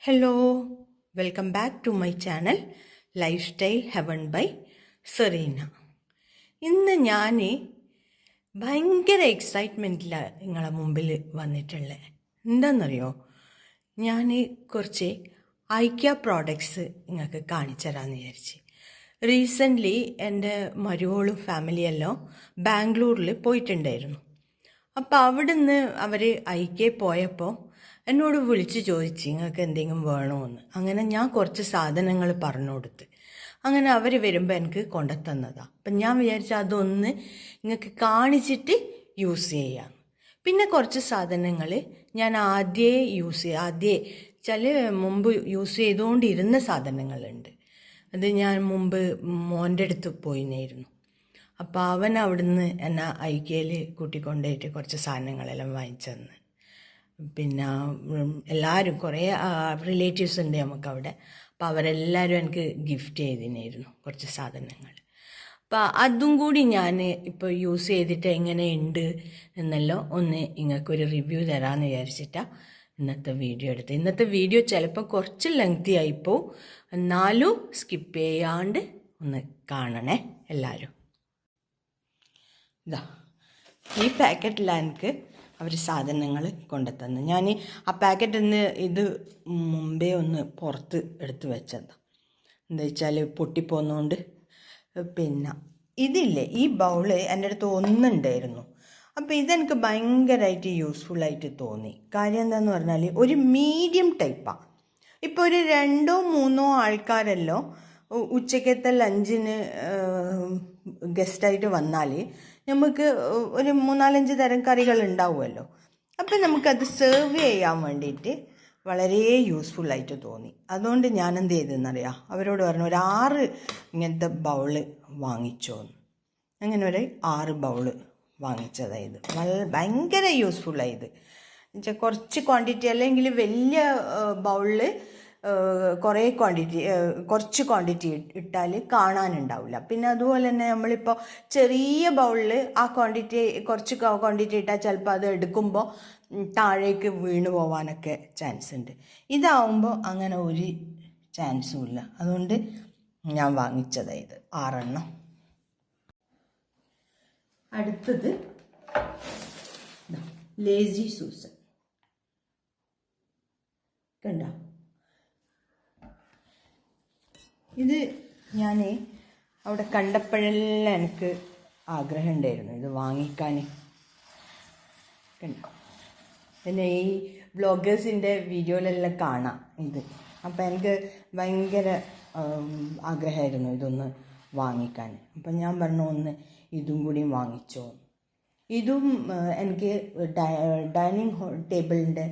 Hello, welcome back to my channel lifestyle heaven by Serena. ഇന്ന് ഞാൻ ഭയങ്കര എക്സൈറ്റ്മെൻറ്റിലാണ് നിങ്ങളെ മുമ്പിൽ വന്നിട്ടുള്ളത്. എന്താണെന്നറിയോ, ഞാൻ കുറച്ച് ഐക്യ പ്രോഡക്ട്സ് നിങ്ങൾക്ക് കാണിച്ചു തരാമെന്ന് വിചാരിച്ച്. റീസെൻ്റ്ലി എൻ്റെ മരുവോളും ഫാമിലിയെല്ലാം ബാംഗ്ലൂരിൽ പോയിട്ടുണ്ടായിരുന്നു. അപ്പോൾ അവിടുന്ന് അവർ ഐക്യ പോയപ്പോൾ എന്നോട് വിളിച്ച് ചോദിച്ചു നിങ്ങൾക്ക് എന്തെങ്കിലും വേണമെന്ന്. അങ്ങനെ ഞാൻ കുറച്ച് സാധനങ്ങൾ പറഞ്ഞു കൊടുത്ത് അങ്ങനെ അവർ വരുമ്പോൾ എനിക്ക് കൊണ്ടുത്തന്നതാണ്. അപ്പം ഞാൻ വിചാരിച്ചു അതൊന്ന് നിങ്ങൾക്ക് കാണിച്ചിട്ട് യൂസ് ചെയ്യാം. പിന്നെ കുറച്ച് സാധനങ്ങൾ ഞാൻ ആദ്യമേ മുമ്പ് യൂസ് ചെയ്തുകൊണ്ടിരുന്ന സാധനങ്ങളുണ്ട്. അത് ഞാൻ മുമ്പ് മോൻ്റെ അടുത്ത് പോയിരുന്നു. അപ്പോൾ അവൻ അവിടുന്ന് എന്നെ ഐക്യയിൽ കൂട്ടിക്കൊണ്ടുപോയിട്ട് കുറച്ച് സാധനങ്ങളെല്ലാം വാങ്ങിച്ചു തന്ന്. പിന്നെ എല്ലാവരും കുറേ റിലേറ്റീവ്സ് ഉണ്ട് നമുക്കവിടെ. അപ്പോൾ അവരെല്ലാവരും എനിക്ക് ഗിഫ്റ്റ് ചെയ്തിരുന്നു കുറച്ച് സാധനങ്ങൾ. അപ്പോൾ അതും കൂടി ഞാൻ ഇപ്പോൾ യൂസ് ചെയ്തിട്ട് എങ്ങനെയുണ്ട് എന്നെല്ലാം ഒന്ന് നിങ്ങൾക്കൊരു റിവ്യൂ തരാമെന്ന് വിചാരിച്ചിട്ടാണ് ഇന്നത്തെ വീഡിയോ എടുത്തത്. ഇന്നത്തെ വീഡിയോ ചിലപ്പോൾ കുറച്ച് ലെങ്തി ആയിപ്പോവും, എന്നാലും സ്കിപ്പ് ചെയ്യാണ്ട് ഒന്ന് കാണണേ എല്ലാവരും. ഇതാ ഈ പാക്കറ്റിലാണ് എനിക്ക് അവർ സാധനങ്ങൾ കൊണ്ടുത്തന്നു. ഞാൻ ആ പാക്കറ്റിൽ നിന്ന് ഇത് മുമ്പേ ഒന്ന് പുറത്ത് എടുത്ത് വെച്ചതാണ്. എന്താ വെച്ചാൽ പൊട്ടിപ്പോകുന്നതുകൊണ്ട്. പിന്നെ ഇതില്ലേ, ഈ ബൗള് എൻ്റെ അടുത്ത് ഒന്നുണ്ടായിരുന്നു. അപ്പോൾ ഇതെനിക്ക് ഭയങ്കരമായിട്ട് യൂസ്ഫുള്ളായിട്ട് തോന്നി. കാര്യം എന്താണെന്ന് പറഞ്ഞാൽ ഒരു മീഡിയം ടൈപ്പാണ്. ഇപ്പോൾ ഒരു 2-3 ആൾക്കാരല്ലോ ഉച്ചക്കത്തെ ലഞ്ചിന് ഗസ്റ്റായിട്ട് വന്നാൽ നമുക്ക് ഒരു 3-4 തരം കറികൾ ഉണ്ടാവുമല്ലോ. അപ്പം നമുക്കത് സെർവ് ചെയ്യാൻ വേണ്ടിയിട്ട് വളരെ യൂസ്ഫുള്ളായിട്ട് തോന്നി. അതുകൊണ്ട് ഞാൻ എന്ത് ചെയ്തെന്നറിയാം, അവരോട് പറഞ്ഞു ഒരു 6 ഇങ്ങനത്തെ ബൗള് വാങ്ങിച്ചോന്ന്. അങ്ങനെ ഒരു 6 ബൗള് വാങ്ങിച്ചതായത് ഭയങ്കര യൂസ്ഫുള്ളായത്. എന്നുവെച്ചാൽ കുറച്ച് ക്വാണ്ടിറ്റി, അല്ലെങ്കിൽ വലിയ ബൗളിൽ കുറച്ച് ക്വാണ്ടിറ്റി ഇട്ടാൽ കാണാനുണ്ടാവില്ല. പിന്നെ അതുപോലെ തന്നെ നമ്മളിപ്പോൾ ചെറിയ ബൗളിൽ കുറച്ച് ക്വാണ്ടിറ്റി ഇട്ടാൽ ചിലപ്പോൾ അത് എടുക്കുമ്പോൾ താഴേക്ക് വീണ് പോകാനൊക്കെ ചാൻസ് ഉണ്ട്. ഇതാവുമ്പോൾ അങ്ങനെ ഒരു ചാൻസും ഇല്ല. അതുകൊണ്ട് ഞാൻ വാങ്ങിച്ചതായത് 6 എണ്ണം. അടുത്തത് ലേസി സൂസൻ കണ്ടോ. ഇത് ഞാൻ അവിടെ കണ്ടപ്പോഴെല്ലാം എനിക്ക് ആഗ്രഹം ഉണ്ടായിരുന്നു ഇത് വാങ്ങിക്കാൻ. കണ്ടോ, പിന്നെ ഈ വ്ളോഗേഴ്സിൻ്റെ വീഡിയോയിലെല്ലാം കാണാം ഇത്. അപ്പം എനിക്ക് ഭയങ്കര ആഗ്രഹമായിരുന്നു ഇതൊന്ന് വാങ്ങിക്കാൻ. അപ്പം ഞാൻ പറഞ്ഞു ഒന്ന് ഇതും കൂടി വാങ്ങിച്ചോ. ഇതും എനിക്ക് ഡൈനിങ് ടേബിളിൻ്റെ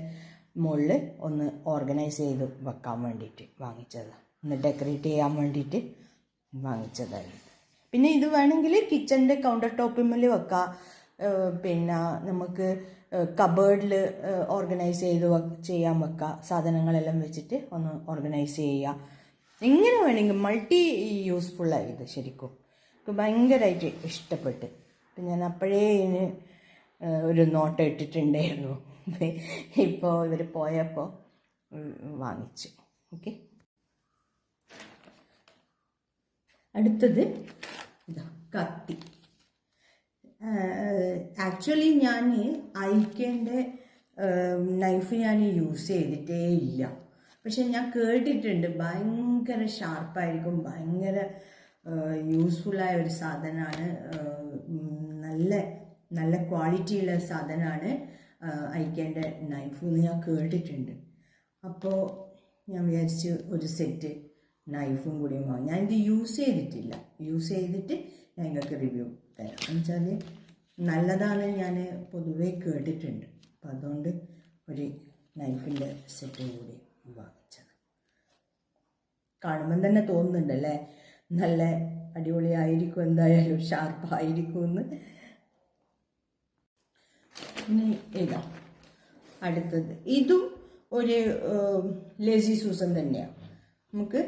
മുകളിൽ ഒന്ന് ഓർഗനൈസ് ചെയ്ത് വെക്കാൻ വേണ്ടിയിട്ട് വാങ്ങിച്ചതാണ്. ഒന്ന് ഡെക്കറേറ്റ് ചെയ്യാൻ വേണ്ടിയിട്ട് വാങ്ങിച്ചതായിരുന്നു. പിന്നെ ഇത് വേണമെങ്കിൽ കിച്ചണിൻ്റെ കൗണ്ടർ ടോപ്പിന്മേൽ വെക്കാം. പിന്നെ നമുക്ക് കബേർഡിൽ ഓർഗനൈസ് ചെയ്യാൻ വെക്കാം. സാധനങ്ങളെല്ലാം വെച്ചിട്ട് ഒന്ന് ഓർഗനൈസ് ചെയ്യുക. ഇങ്ങനെ വേണമെങ്കിൽ മൾട്ടി യൂസ്ഫുള്ളായി. ഇത് ശരിക്കും എനിക്ക് ഭയങ്കരമായിട്ട് ഇഷ്ടപ്പെട്ട്. അപ്പം ഞാൻ അപ്പോഴേ ഇതിന് ഒരു നോട്ട് ഇട്ടിട്ടുണ്ടായിരുന്നു. ഇപ്പോൾ ഇവർ പോയപ്പോൾ വാങ്ങിച്ചു. ഓക്കെ, അടുത്തത് ഇതാ കത്തി. ആക്ച്വലി ഞാൻ ഐക്കേൻ്റെ നൈഫ് ഞാൻ യൂസ് ചെയ്തിട്ടേ ഇല്ല. പക്ഷെ ഞാൻ കേട്ടിട്ടുണ്ട് ഭയങ്കര ഷാർപ്പായിരിക്കും, ഭയങ്കര യൂസ്ഫുള്ളായ ഒരു സാധനമാണ്, നല്ല ക്വാളിറ്റിയുള്ള സാധനമാണ് ഐക്കേൻ്റെ നൈഫ് എന്ന് ഞാൻ കേട്ടിട്ടുണ്ട്. അപ്പോൾ ഞാൻ വിചാരിച്ച് ഒരു സെറ്റ് നൈഫും കൂടി വാങ്ങി. ഞാനിത് യൂസ് ചെയ്തിട്ടില്ല. യൂസ് ചെയ്തിട്ട് ഞാൻ നിങ്ങൾക്ക് റിവ്യൂ തരാം. എന്നുവെച്ചാൽ നല്ലതാണ് ഞാൻ പൊതുവേ കേട്ടിട്ടുണ്ട്. അപ്പം അതുകൊണ്ട് ഒരു നൈഫിൻ്റെ സെറ്റ് കൂടി വാങ്ങിച്ചത്. കാണുമ്പം തന്നെ തോന്നുന്നുണ്ടല്ലേ നല്ല അടിപൊളിയായിരിക്കും, എന്തായാലും ഷാർപ്പായിരിക്കും എന്ന്. ഇനി ഇതാ അടുത്തത്. ഇതും ഒരു ലേസി സൂസൻ തന്നെയാണ്. നമുക്ക്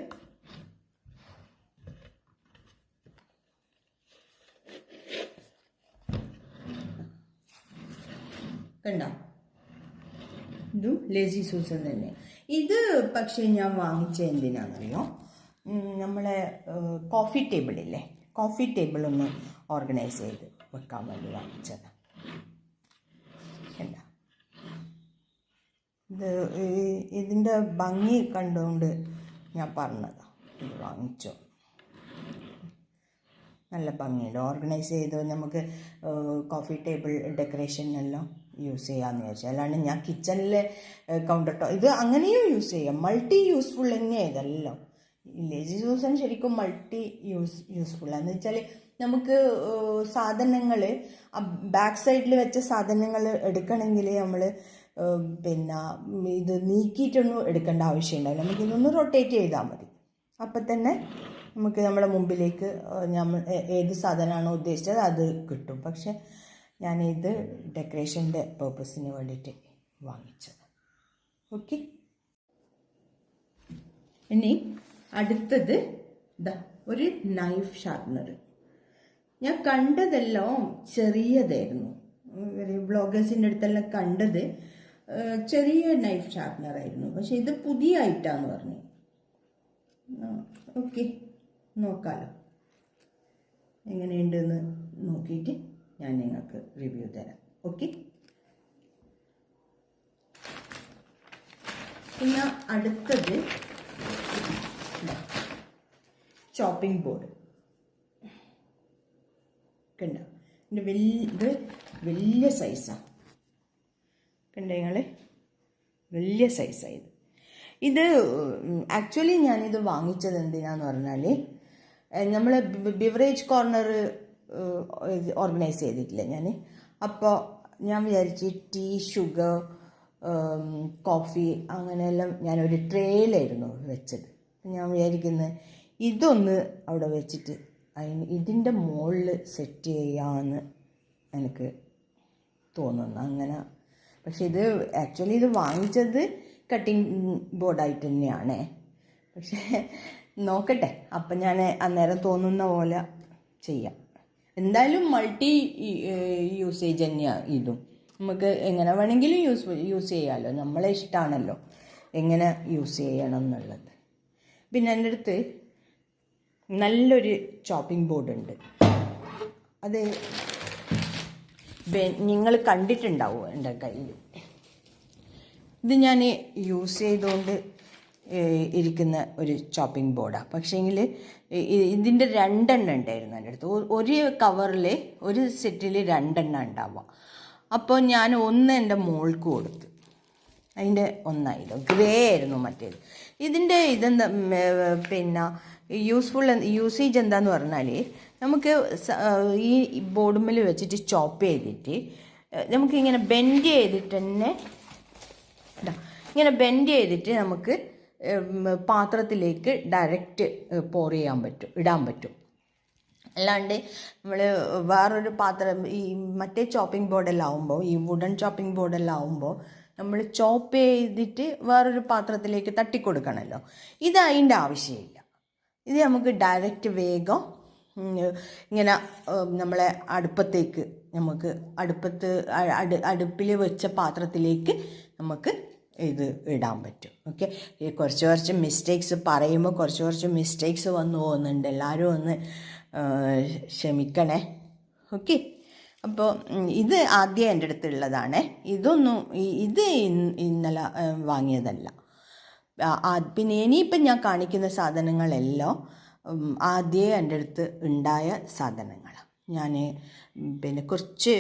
കണ്ടോ, ഇതും ലേസി സൂസൻ തന്നെ. ഇത് പക്ഷേ ഞാൻ വാങ്ങിച്ച എന്തിനാണെന്നറിയോ, നമ്മളെ കോഫി ടേബിളില്ലേ, കോഫി ടേബിൾ ഒന്ന് ഓർഗനൈസ് ചെയ്ത് വെക്കാൻ വേണ്ടി വാങ്ങിച്ചതാണ്. എന്താ ഇതിൻ്റെ ഭംഗി കണ്ടുകൊണ്ട് ഞാൻ പറഞ്ഞതാണ് ഇത് വാങ്ങിച്ചോ. നല്ല ഭംഗിയുണ്ട്, ഓർഗനൈസ് ചെയ്ത് നമുക്ക് കോഫി ടേബിൾ ഡെക്കറേഷനെല്ലാം യൂസ് ചെയ്യാമെന്ന് വിചാരിച്ചു. അല്ലാണ്ട് ഞാൻ കിച്ചണിലെ കൗണ്ടർ ടോപ്പ് ഇത് അങ്ങനെയും യൂസ് ചെയ്യാം. മൾട്ടി യൂസ്ഫുൾ തന്നെയാണ് ഇതെല്ലാം. ലേസി സൂസൻ ശരിക്കും മൾട്ടി യൂസ്ഫുള്ളാന്ന് വെച്ചാൽ നമുക്ക് സാധനങ്ങൾ ബാക്ക് സൈഡിൽ വെച്ച സാധനങ്ങൾ എടുക്കണമെങ്കിൽ നമ്മൾ പിന്നെ ഇത് നീക്കിയിട്ടൊന്നും എടുക്കേണ്ട ആവശ്യമുണ്ടാവില്ല. നമുക്കിതൊന്ന് റൊട്ടേറ്റ് ചെയ്താൽ മതി. അപ്പം തന്നെ നമുക്ക് നമ്മുടെ മുമ്പിലേക്ക് നമ്മൾ ഏത് സാധനമാണോ ഉദ്ദേശിച്ചത് അത് കിട്ടും. പക്ഷെ ഞാനിത് ഡെക്കറേഷൻ്റെ പേർപ്പസിന് വേണ്ടിയിട്ട് വാങ്ങിച്ചത്. ഓക്കെ, ഇനി അടുത്തത് ഇതാ ഒരു നൈഫ് ഷാർപ്നർ. ഞാൻ കണ്ടതെല്ലാം ചെറിയതായിരുന്നു. വ്ളോഗേഴ്സിൻ്റെ അടുത്തെല്ലാം കണ്ടത് ചെറിയ നൈഫ് ഷാർപ്നറായിരുന്നു. പക്ഷെ ഇത് പുതിയ ഐറ്റാന്ന് പറഞ്ഞു. ഓക്കെ, നോക്കാമല്ലോ എങ്ങനെയുണ്ടെന്ന് നോക്കിയിട്ട് ഞാൻ നിങ്ങൾക്ക് റിവ്യൂ തരാം. ഓക്കെ, പിന്നെ അടുത്തത് ചോപ്പിംഗ് ബോർഡ് കണ്ട. ഇത് വലിയ സൈസാണ്. കണ്ട നിങ്ങൾ, വലിയ സൈസാണ് ഇത്. ആക്ച്വലി ഞാനിത് വാങ്ങിച്ചത് എന്തിനാന്ന് പറഞ്ഞാൽ നമ്മൾ ബിവറേജ് കോർണർ ഓർഗനൈസ് ചെയ്തിട്ടില്ലേ ഞാൻ. അപ്പോൾ ഞാൻ വിചാരിച്ച് ടീ, ഷുഗർ, കോഫി അങ്ങനെയെല്ലാം ഞാനൊരു ട്രേയിലായിരുന്നു വെച്ചത്. ഞാൻ വിചാരിക്കുന്നത് ഇതൊന്ന് അവിടെ വെച്ചിട്ട് ഇതിൻ്റെ മുകളിൽ സെറ്റ് ചെയ്യാമെന്ന് എനിക്ക് തോന്നുന്നു അങ്ങനെ. പക്ഷെ ഇത് ആക്ച്വലി ഇത് വാങ്ങിച്ചത് കട്ടിങ് ബോർഡായിട്ട് തന്നെയാണ്. പക്ഷേ നോക്കട്ടെ, അപ്പം ഞാൻ അന്നേരം തോന്നുന്ന പോലെ ചെയ്യാം. എന്തായാലും മൾട്ടി യൂസേജ് തന്നെയാണ് ഇതും. നമുക്ക് എങ്ങനെ വേണമെങ്കിലും യൂസ് ചെയ്യാമല്ലോ, നമ്മളെ ഇഷ്ടമാണല്ലോ എങ്ങനെ യൂസ് ചെയ്യണം എന്നുള്ളത്. പിന്നെ എൻ്റെ അടുത്ത് നല്ലൊരു ചോപ്പിംഗ് ബോർഡ് ഉണ്ട്. അത് നിങ്ങൾ കണ്ടിട്ടുണ്ടാവും എൻ്റെ കയ്യിൽ. ഇത് ഞാൻ യൂസ് ചെയ്തുകൊണ്ട് ഇരിക്കുന്ന ഒരു ചോപ്പിംഗ് ബോർഡാണ്. പക്ഷേങ്കിൽ ഇതിൻ്റെ 2 എണ്ണം ഉണ്ടായിരുന്നു എൻ്റെ അടുത്ത്. ഒരു കവറിൽ ഒരു സെറ്റിൽ 2 എണ്ണം ഉണ്ടാവുക. അപ്പോൾ ഞാൻ ഒന്ന് എൻ്റെ മോൾക്ക് കൊടുത്തു. അതിൻ്റെ ഒന്നായില്ലോ, ഗ്രേ ആയിരുന്നു മറ്റേത്. ഇതിൻ്റെ ഇതെന്താ പിന്നെ യൂസേജ് എന്താന്ന് പറഞ്ഞാൽ നമുക്ക് ഈ ബോർഡുമ്മൽ വെച്ചിട്ട് ചോപ്പ് ചെയ്തിട്ട് നമുക്കിങ്ങനെ ബെൻഡ് ചെയ്തിട്ട് തന്നെ ഇങ്ങനെ ബെൻഡ് ചെയ്തിട്ട് നമുക്ക് പാത്രത്തിലേക്ക് ഡയറക്റ്റ് പോർ ചെയ്യാൻ പറ്റും, ഇടാൻ പറ്റും. അല്ലാണ്ട് നമ്മൾ വേറൊരു പാത്രം ഈ മറ്റേ ചോപ്പിംഗ് ബോർഡെല്ലാം ആവുമ്പോൾ, ഈ വുഡൻ ചോപ്പിംഗ് ബോർഡെല്ലാം ആവുമ്പോൾ നമ്മൾ ചോപ്പ് ചെയ്തിട്ട് വേറൊരു പാത്രത്തിലേക്ക് തട്ടിക്കൊടുക്കണമല്ലോ. ഇത് അതിൻ്റെ ആവശ്യമില്ല. ഇത് നമുക്ക് ഡയറക്റ്റ് വേഗം ഇങ്ങനെ നമ്മളെ അടുപ്പത്തേക്ക് നമുക്ക് അടുപ്പിൽ വെച്ച പാത്രത്തിലേക്ക് നമുക്ക് ഇത് ഇടാൻ പറ്റും. ഓക്കെ, കുറച്ച് മിസ്റ്റേക്സ് പറയുമ്പോൾ കുറച്ച് മിസ്റ്റേക്സ് വന്നു പോകുന്നുണ്ട്. എല്ലാവരും ഒന്ന് ക്ഷമിക്കണേ. ഓക്കെ, അപ്പോൾ ഇത് ആദ്യം എൻ്റെ അടുത്തുള്ളതാണ്. ഇത് ഇന്നലെ വാങ്ങിയതല്ല. പിന്നെ ഇനിയിപ്പം ഞാൻ കാണിക്കുന്ന സാധനങ്ങളെല്ലാം ആദ്യമേ എൻ്റെ അടുത്ത് ഉണ്ടായ സാധനങ്ങളാണ്. ഞാൻ പിന്നെ കുറച്ച്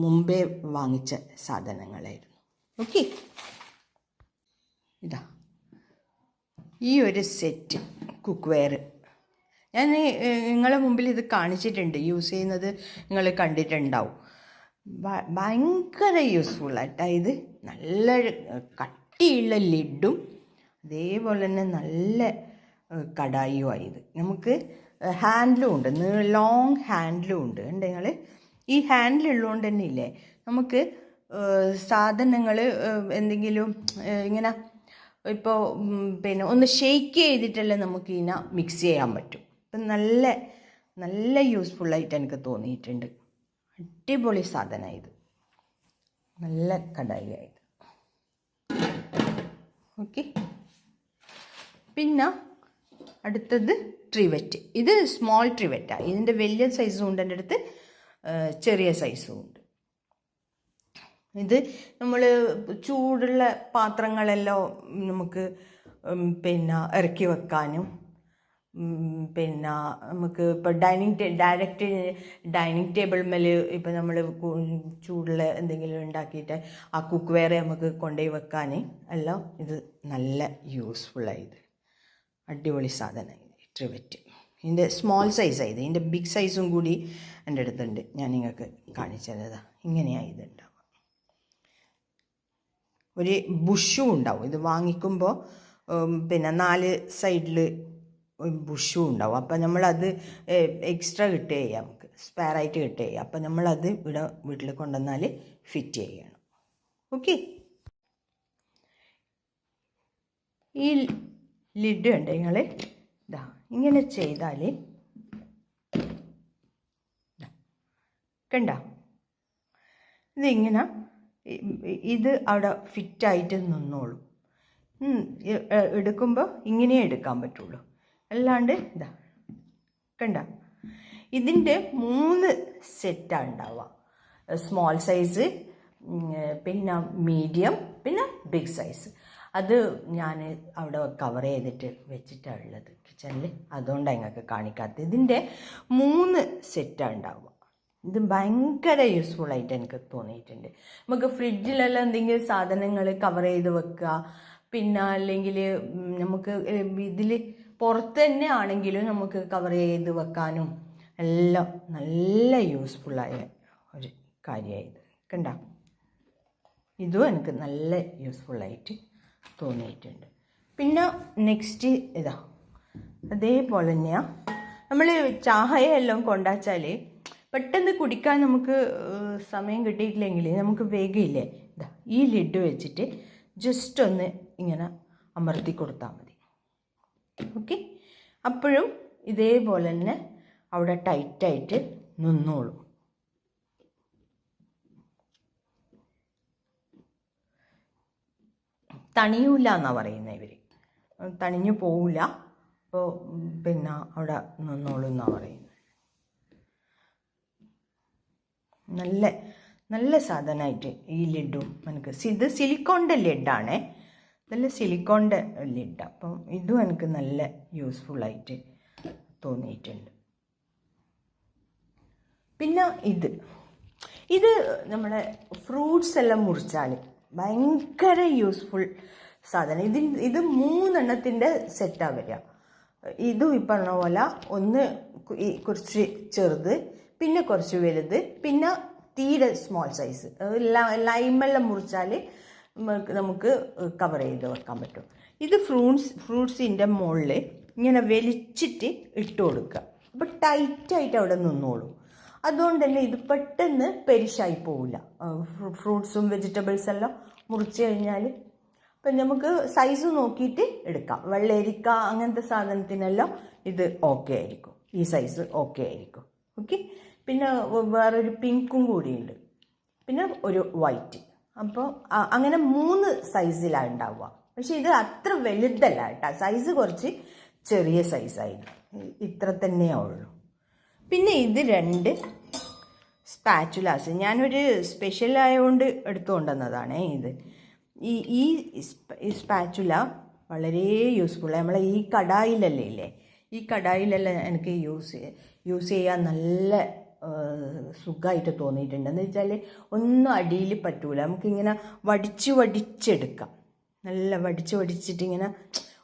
മുമ്പേ വാങ്ങിച്ച സാധനങ്ങളായിരുന്നു. ഓക്കെ, ഇതാ ഈ ഒരു സെറ്റ് കുക്ക് വെയർ ഞാൻ നിങ്ങളെ മുമ്പിൽ ഇത് കാണിച്ചിട്ടുണ്ട്. യൂസ് ചെയ്യുന്നത് നിങ്ങൾ കണ്ടിട്ടുണ്ടാവും. ഭയങ്കര യൂസ്ഫുള്ളായിട്ടാണ് ഇത്. നല്ല കട്ടിയുള്ള ലിഡും അതേപോലെ തന്നെ നല്ല കടായിയുമായി. ഇത് നമുക്ക് ഹാൻഡിലും ഉണ്ട്, ലോങ് ഹാൻഡിലും ഉണ്ട്. നിങ്ങൾ ഈ ഹാൻഡിലുള്ളതുകൊണ്ട് തന്നെ ഇല്ലേ നമുക്ക് സാധനങ്ങൾ എന്തെങ്കിലും ഇങ്ങനെ ഇപ്പോൾ പിന്നെ ഒന്ന് ഷെയ്ക്ക് ചെയ്തിട്ടെല്ലാം നമുക്ക് ഇതിനെ മിക്സ് ചെയ്യാൻ പറ്റും. അപ്പം നല്ല യൂസ്ഫുള്ളായിട്ട് എനിക്ക് തോന്നിയിട്ടുണ്ട്. അടിപൊളി സാധനമാണ് ഇത്, നല്ല കടായിയായത്. ഓക്കെ. പിന്നെ അടുത്തത് ട്രിവറ്റ്. ഇത് സ്മോൾ ട്രിവറ്റാണ്. ഇതിൻ്റെ വലിയ സൈസും ഉണ്ട് എൻ്റെ അടുത്ത്, ചെറിയ സൈസും ഉണ്ട്. ഇത് നമ്മൾ ചൂടുള്ള പാത്രങ്ങളെല്ലാം നമുക്ക് പിന്നെ ഇറക്കി വെക്കാനും, പിന്നെ നമുക്ക് ഇപ്പോൾ ഡയറക്റ്റ് ഡൈനിങ് ടേബിൾ മേൽ ഇപ്പം നമ്മൾ ചൂടുള്ള എന്തെങ്കിലും ഉണ്ടാക്കിയിട്ട് ആ കുക്ക് വെയർ നമുക്ക് കൊണ്ടുപോയി വെക്കാൻ എല്ലാം ഇത് നല്ല യൂസ്ഫുള്ളായത്. അടിപൊളി സാധനം ട്രിവറ്റ്. ഇതിൻ്റെ സ്മോൾ സൈസാണ് ഇത്. ഇതിൻ്റെ ബിഗ് സൈസും കൂടി എൻ്റെ അടുത്തുണ്ട്. ഞാൻ നിങ്ങൾക്ക് കാണിച്ചു തരാം. ഇങ്ങനെയാണ് ഇത് ഉണ്ടാവുക. ഒരു ബുഷും ഉണ്ടാവും ഇത് വാങ്ങിക്കുമ്പോൾ. പിന്നെ 4 സൈഡിൽ ബുഷും ഉണ്ടാവും. അപ്പം നമ്മളത് എക്സ്ട്രാ കിട്ടുക ചെയ്യാം, നമുക്ക് സ്പെയറായിട്ട് കിട്ടുക ചെയ്യാം. അപ്പം നമ്മളത് ഇവിടെ വീട്ടിൽ കൊണ്ടുവന്നാൽ ഫിറ്റ് ചെയ്യണം. ഓക്കെ. ഈ ലിഡ് ഉണ്ട് നിങ്ങൾ ഇതാ ഇങ്ങനെ ചെയ്താൽ കണ്ട ഇതിങ്ങനെ ഇത് അവിടെ ഫിറ്റായിട്ട് നിന്നോളും. എടുക്കുമ്പോൾ ഇങ്ങനെ എടുക്കാൻ പറ്റുള്ളൂ, അല്ലാണ്ട് ഇതാ കണ്ട. ഇതിൻ്റെ 3 സെറ്റാണ് ഉണ്ടാവുക. സ്മോൾ സൈസ്, പിന്നെ മീഡിയം, പിന്നെ ബിഗ് സൈസ്. അത് ഞാൻ അവിടെ കവർ ചെയ്തിട്ട് വെച്ചിട്ടാണ് ഉള്ളത് കിച്ചണിൽ. അതുകൊണ്ടാണ് നിങ്ങൾക്ക് കാണിക്കാത്തത്. ഇതിൻ്റെ 3 സെറ്റാണ് ഉണ്ടാവുക. ഇത് ഭയങ്കര യൂസ്ഫുള്ളായിട്ട് എനിക്ക് തോന്നിയിട്ടുണ്ട്. നമുക്ക് ഫ്രിഡ്ജിലെല്ലാം എന്തെങ്കിലും സാധനങ്ങൾ കവർ ചെയ്ത് വെക്കുക, പിന്നെ അല്ലെങ്കിൽ നമുക്ക് ഇതിൽ പുറത്ത് തന്നെ ആണെങ്കിലും നമുക്ക് കവർ ചെയ്ത് വെക്കാനും എല്ലാം നല്ല യൂസ്ഫുള്ളായ ഒരു കാര്യമായത് കണ്ട. ഇതും എനിക്ക് നല്ല യൂസ്ഫുള്ളായിട്ട് തോന്നിയിട്ടുണ്ട്. പിന്നെ നെക്സ്റ്റ് ഇതാ അതേപോലെ തന്നെയാണ് നമ്മൾ ചായ എല്ലാം കൊണ്ടാച്ചാൽ പെട്ടെന്ന് കുടിക്കാൻ നമുക്ക് സമയം കിട്ടിയിട്ടില്ലെങ്കിൽ നമുക്ക് വേഗമില്ലേ, ഇതാ ഈ ലിഡ് വെച്ചിട്ട് ജസ്റ്റ് ഒന്ന് ഇങ്ങനെ അമർത്തി കൊടുത്താൽ മതി. ഓക്കെ. അപ്പോഴും ഇതേപോലെ തന്നെ അവിടെ ടൈറ്റായിട്ട് നിന്നോളും. തണിയൂല എന്നാണ് പറയുന്നത് ഇവർ. തണിഞ്ഞു പോവില്ല. അപ്പോൾ പിന്നെ അവിടെ നിന്നോളും എന്നാണ് പറയുന്നത്. നല്ല നല്ല സാധനമായിട്ട് ഈ ലിഡും എനിക്ക് ഇത് സിലിക്കോണിൻ്റെ ലിഡാണേ, നല്ല സിലിക്കോണിൻ്റെ ലിഡ്. അപ്പം ഇതും എനിക്ക് നല്ല യൂസ്ഫുള്ളായിട്ട് തോന്നിയിട്ടുണ്ട്. പിന്നെ ഇത് നമ്മളെ ഫ്രൂട്ട്സ് എല്ലാം മുറിച്ചാൽ ഭയങ്കര യൂസ്ഫുൾ സാധനം. ഇത് 3 എണ്ണത്തിൻ്റെ സെറ്റാണ് വരിക. ഇതും ഈ പറഞ്ഞ പോലെ ഒന്ന് കുറച്ച് ചെറുത്, പിന്നെ കുറച്ച് വലുത്, പിന്നെ തീരെ സ്മോൾ സൈസ്. ലൈമെല്ലാം മുറിച്ചാൽ നമുക്ക് കവർ ചെയ്ത് വെക്കാൻ പറ്റും. ഇത് ഫ്രൂട്ട്സിൻ്റെ മുകളിൽ ഇങ്ങനെ വലിച്ചിട്ട് ഇട്ട് കൊടുക്കുക. അപ്പോൾ ടൈറ്റായിട്ട് അവിടെ നിന്നോളൂ. അതുകൊണ്ട് തന്നെ ഇത് പെട്ടെന്ന് പെരിശായി പോവില്ല. ഫ്രൂട്ട്സും വെജിറ്റബിൾസ് എല്ലാം മുറിച്ച് കഴിഞ്ഞാൽ അപ്പം നമുക്ക് സൈസ് നോക്കിയിട്ട് എടുക്കാം. വെള്ളരിക്ക അങ്ങനത്തെ സാധനത്തിനെല്ലാം ഇത് ഓക്കെ ആയിരിക്കും, ഈ സൈസ് ഓക്കെ ആയിരിക്കും. ഓക്കെ. പിന്നെ വേറൊരു പിങ്കും കൂടിയുണ്ട്, പിന്നെ ഒരു വൈറ്റ്. അപ്പോൾ അങ്ങനെ 3 സൈസിലാണ് ഉണ്ടാവുക. പക്ഷെ ഇത് അത്ര വലുതല്ല കേട്ടോ, സൈസ് കുറച്ച് ചെറിയ സൈസായിരുന്നു. ഇത്ര തന്നെയേ ഉള്ളൂ. പിന്നെ ഇത് 2 സ്പാച്ചുലാസ് ഞാനൊരു സ്പെഷ്യൽ ആയതുകൊണ്ട് എടുത്തുകൊണ്ടുവന്നതാണേ. ഈ സ്പാച്ചുല വളരെ യൂസ്ഫുൾ. നമ്മളെ ഈ കടായിലല്ലേ ഈ കടായിലെല്ലാം എനിക്ക് യൂസ് ചെയ്യാൻ നല്ല സുഖമായിട്ട് തോന്നിയിട്ടുണ്ട്. എന്ന് വെച്ചാൽ ഒന്നും അടിയിൽ പറ്റൂല, നമുക്കിങ്ങനെ വടിച്ചെടുക്കാം. നല്ല വടിച്ചിട്ട് ഇങ്ങനെ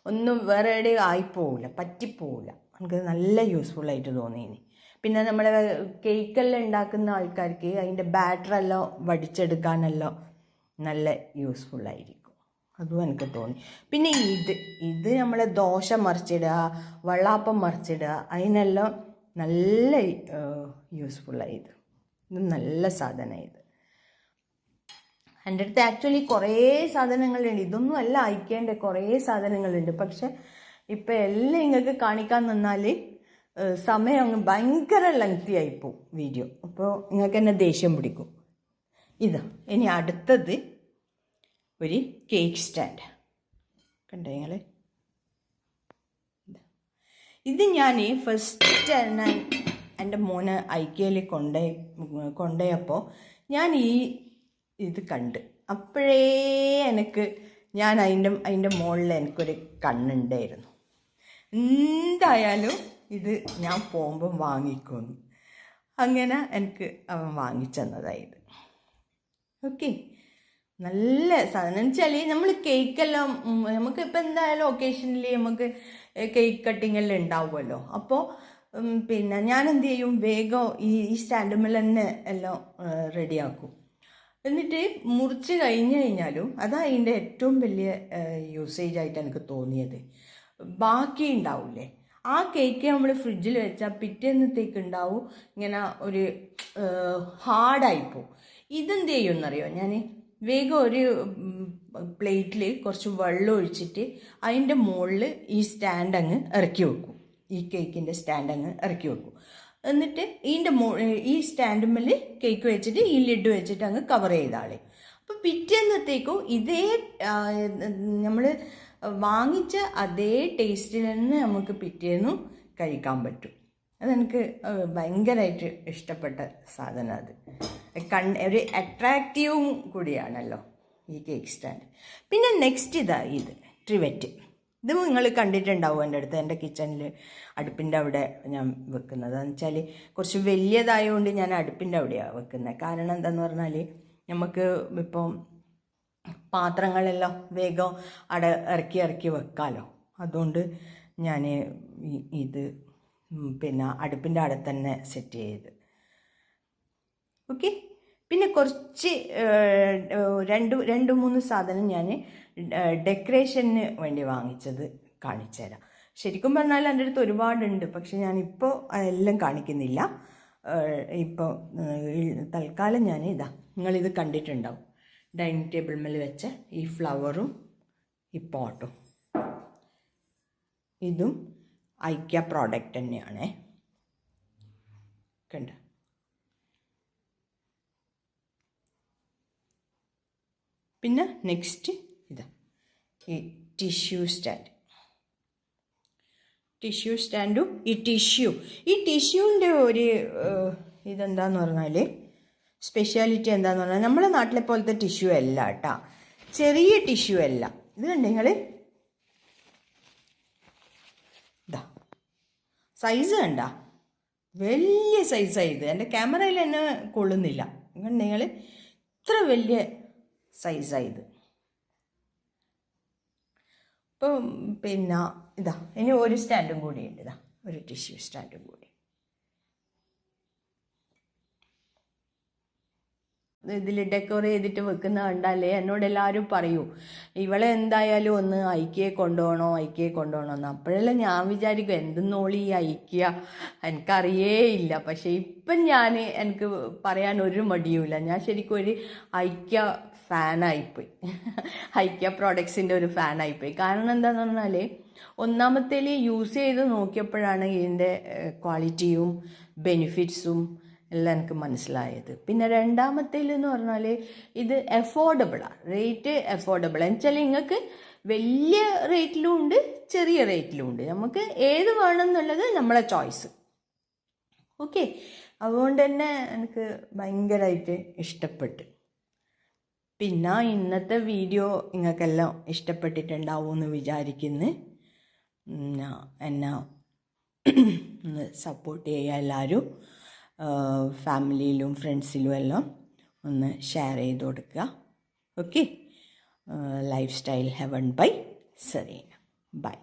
ഒന്നും വേറെ എവിടെയും ആയിപ്പോവില്ല, പറ്റിപ്പോവില്ല. നമുക്ക് നല്ല യൂസ്ഫുള്ളായിട്ട് തോന്നിയിനി. പിന്നെ നമ്മൾ കേക്കെല്ലാം ഉണ്ടാക്കുന്ന ആൾക്കാർക്ക് അതിൻ്റെ ബാറ്ററെല്ലാം വടിച്ചെടുക്കാനെല്ലാം നല്ല യൂസ്ഫുള്ളായിരിക്കും. അതും എനിക്ക് തോന്നി. പിന്നെ ഇത് നമ്മൾ ദോശ മറിച്ചിടുക, വെള്ളാപ്പം മറിച്ചിടുക, അതിനെല്ലാം നല്ല യൂസ്ഫുള്ളായത്. ഇത് നല്ല സാധനമായത്. എൻ്റെ അടുത്ത് ആക്ച്വലി കുറേ സാധനങ്ങളുണ്ട്. ഇതൊന്നും അല്ല അയക്കേണ്ട, കുറേ സാധനങ്ങളുണ്ട്. പക്ഷെ ഇപ്പം എല്ലാം നിങ്ങൾക്ക് കാണിക്കാൻ നിന്നാൽ സമയം അങ്ങ് ഭയങ്കര ലെങ്തി ആയിപ്പോവും വീഡിയോ. അപ്പോൾ നിങ്ങൾക്ക് എന്നെ ദേഷ്യം പിടിക്കും. ഇനി അടുത്തത് ഒരു കേക്ക് സ്റ്റാൻഡ്. കണ്ടോ നിങ്ങൾ? ഇത് ഞാൻ ഫസ്റ്റ് ഞാൻ എൻ്റെ മോനെ ഐക്യയിൽ കൊണ്ടുപോയപ്പോൾ ഞാൻ ഇത് കണ്ട് അപ്പോഴേ ഞാൻ അതിൻ്റെ മുകളിൽ എനിക്കൊരു കണ്ണുണ്ടായിരുന്നു, എന്തായാലും ഇത് ഞാൻ പോകുമ്പം വാങ്ങിക്കുന്നു. അങ്ങനെ എനിക്ക് അവൻ വാങ്ങിച്ചെന്നതായത്. ഓക്കെ, നല്ല സാധനം എന്ന് വെച്ചാൽ നമ്മൾ കേക്കെല്ലാം നമുക്കിപ്പോൾ എന്തായാലും ഒക്കേഷനിൽ നമുക്ക് കേക്ക് കട്ടിങ്ങെല്ലാം ഉണ്ടാവുമല്ലോ. അപ്പോൾ പിന്നെ ഞാൻ എന്ത് ചെയ്യും, വേഗം ഈ സ്റ്റാൻഡുമ്മൽ തന്നെ എല്ലാം റെഡിയാക്കും. എന്നിട്ട് മുറിച്ച് കഴിഞ്ഞാലും അതാ അതിൻ്റെ ഏറ്റവും വലിയ യൂസേജ് ആയിട്ട് എനിക്ക് തോന്നിയത്. ബാക്കി ഉണ്ടാവില്ലേ, ആ കേക്ക് നമ്മൾ ഫ്രിഡ്ജിൽ വെച്ചാൽ പിറ്റേന്നത്തേക്ക് ഉണ്ടാവും ഇങ്ങനെ ഒരു ഹാർഡായിപ്പോവും. ഇതെന്ത് ചെയ്യുമെന്നറിയോ, ഞാൻ വേഗം ഒരു പ്ലേറ്റിൽ കുറച്ച് വെള്ളം ഒഴിച്ചിട്ട് അതിൻ്റെ മുകളിൽ ഈ സ്റ്റാൻഡ് അങ്ങ് ഇറക്കി വെക്കും, ഈ കേക്കിൻ്റെ സ്റ്റാൻഡ് അങ്ങ് ഇറക്കി വെക്കും. എന്നിട്ട് ഈ സ്റ്റാൻഡുമ്മൽ കേക്ക് വെച്ചിട്ട് ഈ ലിഡ് വെച്ചിട്ട് അങ്ങ് കവർ ചെയ്താളെ. അപ്പോൾ പിറ്റേന്നത്തേക്കും ഇതേ നമ്മൾ വാങ്ങിച്ച അതേ ടേസ്റ്റിൽ തന്നെ നമുക്ക് പിറ്റേന്നും കഴിക്കാൻ പറ്റും. അതെനിക്ക് ഭയങ്കരമായിട്ട് ഇഷ്ടപ്പെട്ട സാധനം. അത് ഒരു അട്രാക്റ്റീവും കൂടിയാണല്ലോ ഈ കേക്ക് സ്റ്റാൻഡ്. പിന്നെ നെക്സ്റ്റ് ഇത് ട്രിവറ്റ്. ഇത് നിങ്ങൾ കണ്ടിട്ടുണ്ടാവും എൻ്റെ അടുത്ത്, എൻ്റെ കിച്ചണിൽ അടുപ്പിൻ്റെ അവിടെ ഞാൻ വെക്കുന്നത്. എന്ന് വെച്ചാൽ കുറച്ച് വലിയതായതുകൊണ്ട് ഞാൻ അടുപ്പിൻ്റെ അവിടെയാണ് വെക്കുന്നത്. കാരണം എന്താണെന്ന് പറഞ്ഞാൽ നമുക്ക് ഇപ്പം പാത്രങ്ങളെല്ലാം വേഗം ഇറക്കി വെക്കാമല്ലോ. അതുകൊണ്ട് ഞാൻ ഇത് പിന്നെ അടുപ്പിൻ്റെ അവിടെ തന്നെ സെറ്റ് ചെയ്ത്. ഓക്കെ, പിന്നെ കുറച്ച് രണ്ട് മൂന്ന് സാധനം ഞാൻ ഡെക്കറേഷന് വേണ്ടി വാങ്ങിച്ചത് കാണിച്ചു തരാം. ശരിക്കും പറഞ്ഞാൽ എൻ്റെ അടുത്ത് ഒരുപാടുണ്ട്, പക്ഷെ ഞാനിപ്പോൾ എല്ലാം കാണിക്കുന്നില്ല. ഇപ്പോൾ തൽക്കാലം ഞാൻ നിങ്ങളിത് കണ്ടിട്ടുണ്ടാവും, ഡൈനിങ് ടേബിൾ മേൽ വെച്ച ഈ ഫ്ലവറും ഈ പോട്ടും. ഇതും ഐക്യ പ്രോഡക്റ്റ് തന്നെയാണേ, കണ്ട. പിന്നെ നെക്സ്റ്റ് ഈ ടിഷ്യൂ സ്റ്റാൻഡും ഈ ടിഷ്യൂവിൻ്റെ ഒരു ഇതെന്താന്ന് പറഞ്ഞാൽ സ്പെഷ്യാലിറ്റി എന്താന്ന് പറഞ്ഞാൽ നമ്മളെ നാട്ടിലെ പോലത്തെ ടിഷ്യൂ അല്ല കേട്ടോ, ചെറിയ ടിഷ്യൂ അല്ല. ഇത് കണ്ടേ നിങ്ങൾ, സൈസ് കണ്ട, വലിയ സൈസാണ് ഇത്. എൻ്റെ ക്യാമറയിൽ തന്നെ കൊള്ളുന്നില്ല. നിങ്ങൾ ഇത്ര വലിയ സൈസായത്. ഇപ്പം പിന്നെ ഇനി ഒരു സ്റ്റാൻഡും കൂടിയുണ്ട്, ഒരു ടിഷ്യൂ സ്റ്റാൻഡും കൂടി. ഇതിൽ ഡെക്കോർ ചെയ്തിട്ട് വെക്കുന്ന കണ്ടാലേ എന്നോട് എല്ലാവരും പറയൂ, ഇവളെ എന്തായാലും ഒന്ന് ഐക്യയെ കൊണ്ടുപോകണമെന്ന്. അപ്പോഴെല്ലാം ഞാൻ വിചാരിക്കും എന്തെന്നോളി ഈ ഐക്യ, എനിക്കറിയേ ഇല്ല. പക്ഷേ ഇപ്പം എനിക്ക് പറയാൻ ഒരു മടിയുമില്ല. ഞാൻ ശരിക്കും ഒരു ഐക്യ ഫാനായിപ്പോയി, ഐക്യ പ്രോഡക്ട്സിൻ്റെ ഒരു ഫാനായിപ്പോയി. കാരണം എന്താണെന്ന് പറഞ്ഞാൽ ഒന്നാമത്തേൽ യൂസ് ചെയ്ത് നോക്കിയപ്പോഴാണ് ഇതിൻ്റെ ക്വാളിറ്റിയും ബെനിഫിറ്റ്സും എല്ലാം എനിക്ക് മനസ്സിലായത്. പിന്നെ രണ്ടാമത്തേലെന്ന് പറഞ്ഞാൽ ഇത് അഫോർഡബിളാണ്, റേറ്റ് അഫോർഡബിളാണ്. എന്നുവെച്ചാൽ നിങ്ങൾക്ക് വലിയ റേറ്റിലും ഉണ്ട്, ചെറിയ റേറ്റിലും ഉണ്ട്. നമുക്ക് ഏത് വേണമെന്നുള്ളത് നമ്മളെ ചോയ്സ്. ഓക്കെ, അതുകൊണ്ട് തന്നെ എനിക്ക് ഭയങ്കരമായിട്ട് ഇഷ്ടപ്പെട്ടു. പിന്നെ ഇന്നത്തെ വീഡിയോ നിങ്ങൾക്കെല്ലാം ഇഷ്ടപ്പെട്ടിട്ടുണ്ടാവും എന്ന് വിചാരിക്കുന്നു. എന്നെ ഒന്ന് സപ്പോർട്ട് ചെയ്യുക എല്ലാവരും, ഫാമിലിയിലും ഫ്രണ്ട്സിലും എല്ലാം ഒന്ന് ഷെയർ ചെയ്ത് കൊടുക്കുക. Okay, lifestyle heaven by Serena. By.